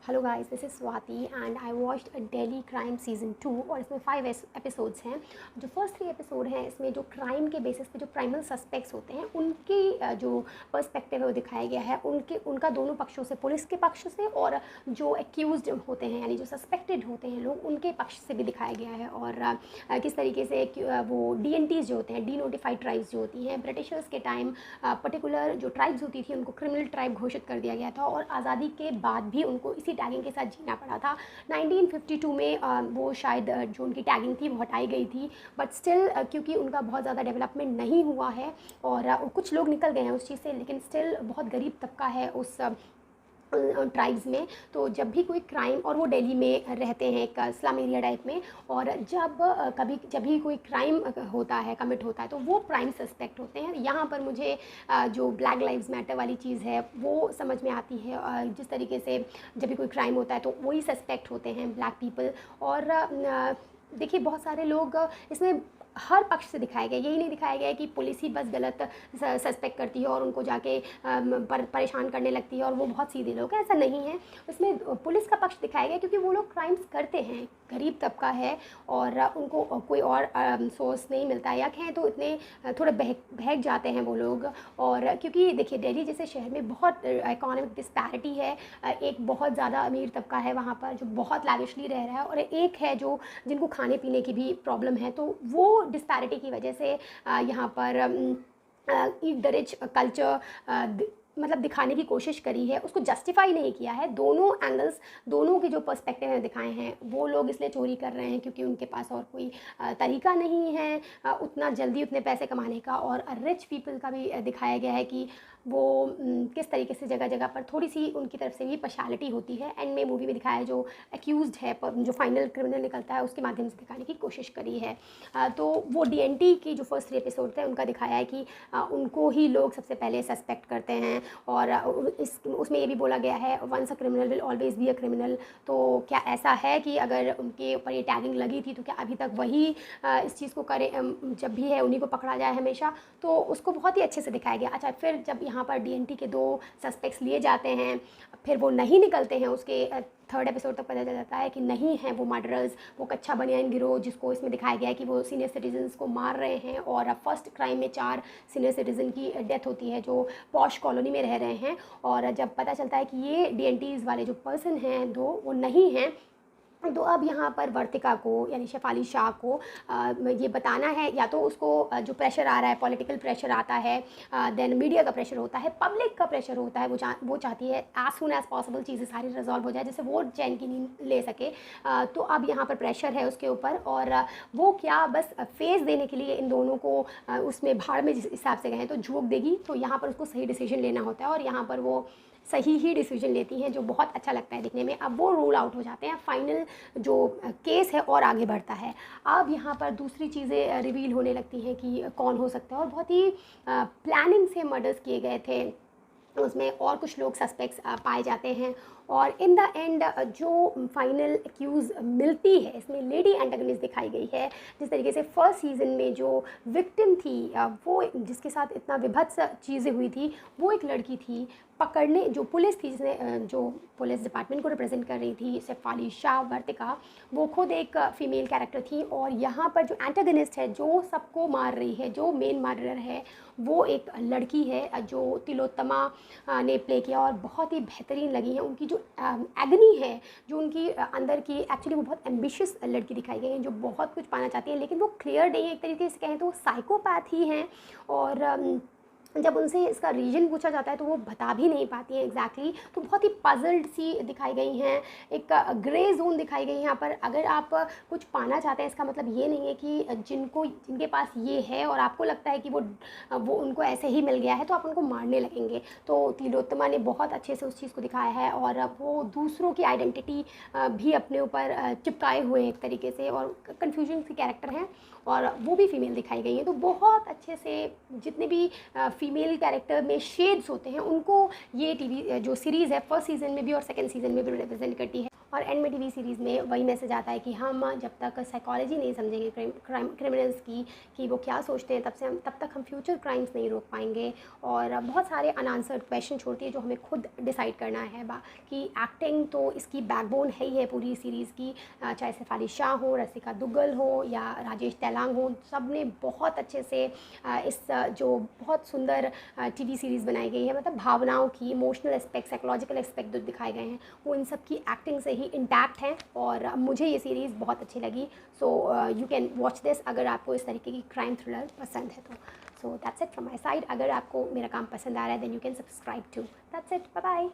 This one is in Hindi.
Hello guys, this is Swati and I watched daily crime season 2 और इसमें 5 एपिसोड्स हैं। जो फर्स्ट 3 एपिसोड हैं इसमें जो क्राइम के बेसिस पे जो प्राइमल सस्पेक्ट्स होते हैं उनकी जो पर्सपेक्टिव है वो दिखाया गया है। उनका दोनों पक्षों से, पुलिस के पक्ष से और जो एक्यूज्ड होते हैं यानी जो सस्पेक्टेड होते हैं लोग, उनके पक्ष से भी दिखाया गया है। और किस तरीके से वो DNTs जो होते हैं, डी नोटिफाइड ट्राइब्स जो होती हैं, ब्रिटिशर्स के टाइम पर्टिकुलर जो ट्राइब्स होती थी उनको क्रिमिनल ट्राइब घोषित कर दिया गया था और आज़ादी के बाद भी उनको इसी टैगिंग के साथ जीना पड़ा था। 1952 में वो शायद जो उनकी टैगिंग थी वो हटाई गई थी, बट स्टिल क्योंकि उनका बहुत ज़्यादा डेवलपमेंट नहीं हुआ है और कुछ लोग निकल गए हैं उस चीज़ से, लेकिन स्टिल बहुत गरीब तबका है उस ट्राइब्स में। तो जब भी कोई क्राइम, और वो दिल्ली में रहते हैं एक स्लम एरिया टाइप में, और जब भी कोई क्राइम होता है, कमिट होता है, तो वो प्राइम सस्पेक्ट होते हैं। यहाँ पर मुझे जो ब्लैक लाइव्स मैटर वाली चीज़ है वो समझ में आती है। जिस तरीके से जब भी कोई क्राइम होता है तो वही सस्पेक्ट होते हैं, ब्लैक पीपल। और देखिए बहुत सारे लोग इसमें हर पक्ष से दिखाया गया, यही नहीं दिखाया गया है कि पुलिस ही बस गलत सस्पेक्ट करती है और उनको जाके परेशान करने लगती है और वो बहुत सीधे लोग हैं, ऐसा नहीं है। इसमें पुलिस का पक्ष दिखाया गया क्योंकि वो लोग क्राइम्स करते हैं, गरीब तबका है और उनको कोई और सोर्स नहीं मिलता है, या कहें तो इतने थोड़े बहक जाते हैं वो लोग। और क्योंकि देखिए दिल्ली जैसे शहर में बहुत इकोनॉमिक डिस्पैरिटी है। एक बहुत ज़्यादा अमीर तबका है वहाँ पर जो बहुत लैविशली रह रहा है, और एक है जो जिनको खाने पीने की भी प्रॉब्लम है। तो वो डिस्पैरिटी की वजह से यहाँ पर ईट द रिच कल्चर मतलब दिखाने की कोशिश करी है, उसको जस्टिफाई नहीं किया है। दोनों एंगल्स, दोनों के जो पर्सपेक्टिव हैं दिखाए हैं। वो लोग इसलिए चोरी कर रहे हैं क्योंकि उनके पास और कोई तरीका नहीं है उतना जल्दी उतने पैसे कमाने का, और रिच पीपल का भी दिखाया गया है कि वो किस तरीके से जगह जगह पर थोड़ी सी उनकी तरफ से भी पार्शियलिटी होती है। एंड में मूवी में दिखाया है जो एक्यूज्ड है, जो फाइनल क्रिमिनल निकलता है, उसके माध्यम से दिखाने की कोशिश करी है। तो वो DNT की जो फर्स्ट 3 एपिसोड थे उनका दिखाया है कि उनको ही लोग सबसे पहले सस्पेक्ट करते हैं। और उसमें ये भी बोला गया है, once a criminal will always be a criminal. तो क्या ऐसा है कि अगर उनके ऊपर ये टैगिंग लगी थी तो क्या अभी तक वही इस चीज़ को करे, जब भी है उन्हीं को पकड़ा जाए हमेशा? तो उसको बहुत ही अच्छे से दिखाया गया। अच्छा, फिर जब यहाँ पर DNT के 2 सस्पेक्ट्स लिए जाते हैं, फिर वो नहीं निकलते हैं, उसके 3rd एपिसोड तक पता चल जाता है कि नहीं है वो मर्डरर्स, वो कच्चा बनियान गिरोह जिसको इसमें दिखाया गया है कि वो सीनियर सिटीजन्स को मार रहे हैं। और फर्स्ट क्राइम में 4 सीनियर सिटीजन की डेथ होती है जो पॉश कॉलोनी में रह रहे हैं। और जब पता चलता है कि ये DNTs वाले जो पर्सन हैं 2 वो नहीं हैं, तो अब यहाँ पर वर्तिका को यानी शेफाली शाह को ये बताना है, या तो उसको जो प्रेशर आ रहा है, पॉलिटिकल प्रेशर आता है, देन मीडिया का प्रेशर होता है, पब्लिक का प्रेशर होता है। वो चाहती है एज सुन एज पॉसिबल चीज़ें सारी रिजॉल्व हो जाए जिससे वो चैन की नींद ले सके। तो अब यहाँ पर प्रेशर है उसके ऊपर, और वो क्या बस फेस देने के लिए इन दोनों को उसमें भाड़ में जिस हिसाब से कहें तो झोंक देगी। तो यहाँ पर उसको सही डिसीजन लेना होता है और यहाँ पर वो सही ही डिसीजन लेती हैं, जो बहुत अच्छा लगता है दिखने में। अब वो रूल आउट हो जाते हैं, फाइनल जो केस है और आगे बढ़ता है। अब यहाँ पर दूसरी चीज़ें रिवील होने लगती हैं कि कौन हो सकता है, और बहुत ही प्लानिंग से मर्डर्स किए गए थे उसमें, और कुछ लोग सस्पेक्ट्स पाए जाते हैं। और इन द एंड जो फाइनल एक्यूज़ मिलती है, इसमें लेडी एंटागनिस्ट दिखाई गई है। जिस तरीके से फर्स्ट सीज़न में जो विक्टिम थी, वो जिसके साथ इतना विभत्स चीज़ें हुई थी, वो एक लड़की थी। पकड़ने जो पुलिस थी, जिसने जो पुलिस डिपार्टमेंट को रिप्रेजेंट कर रही थी, शेफाली शाह वर्तिका, वो खुद एक फीमेल कैरेक्टर थी। और यहाँ पर जो एंटागनिस्ट है, जो सबको मार रही है, जो मेन मर्डरर है, वो एक लड़की है जो तिलोत्तमा ने प्ले किया, और बहुत ही बेहतरीन लगी है। उनकी जो एगनी है, जो उनकी अंदर की, एक्चुअली वो बहुत एम्बिशियस लड़की दिखाई गई है जो बहुत कुछ पाना चाहती है, लेकिन वो क्लियर नहीं है। एक तरीके से कहें तो वो साइकोपैथ ही हैं। और जब उनसे इसका रीज़न पूछा जाता है तो वो बता भी नहीं पाती हैं एग्जैक्टली। तो बहुत ही पजल्ड सी दिखाई गई हैं, एक ग्रे जोन दिखाई गई है यहाँ पर। अगर आप कुछ पाना चाहते हैं, इसका मतलब ये नहीं है कि जिनके पास ये है और आपको लगता है कि वो उनको ऐसे ही मिल गया है तो आप उनको मारने लगेंगे। तो तिलोत्तमा ने बहुत अच्छे से उस चीज़ को दिखाया है, और वो दूसरों की आइडेंटिटी भी अपने ऊपर चिपकाए हुए हैं एक तरीके से, और कन्फ्यूजन सी कैरेक्टर हैं, और वो भी फीमेल दिखाई गई हैं। तो बहुत अच्छे से जितने भी फीमेल कैरेक्टर में शेड्स होते हैं उनको ये टीवी जो सीरीज़ है फर्स्ट सीज़न में भी और सेकंड सीज़न में भी रिप्रेजेंट करती है। और एंड में टीवी सीरीज़ में वही मैसेज आता है कि हम जब तक साइकोलॉजी नहीं समझेंगे क्रिमिनल्स की कि वो क्या सोचते हैं, तब तक हम फ्यूचर क्राइम्स नहीं रोक पाएंगे। और बहुत सारे अनआंसर्ड क्वेश्चन छोड़ती है जो हमें खुद डिसाइड करना है कि एक्टिंग तो इसकी बैकबोन है ही है पूरी सीरीज़ की। चाहे शेफाली शाह हो, रसिका दुग्गल हो या राजेश तेलांग हो, सब ने बहुत अच्छे से इस जो बहुत सुंदर टीवी सीरीज़ बनाई गई है, मतलब भावनाओं की, इमोशनल एस्पेक्ट, साइकोलॉजिकल एस्पेक्ट जो दिखाए गए हैं वो इन सब की एक्टिंग से ही इंटैक्ट हैं। और मुझे ये सीरीज़ बहुत अच्छी लगी। So you can watch this अगर आपको इस तरीके की क्राइम थ्रिलर पसंद है तो। So that's it from my side. अगर आपको मेरा काम पसंद आ रहा है then you can subscribe to. That's it, bye bye.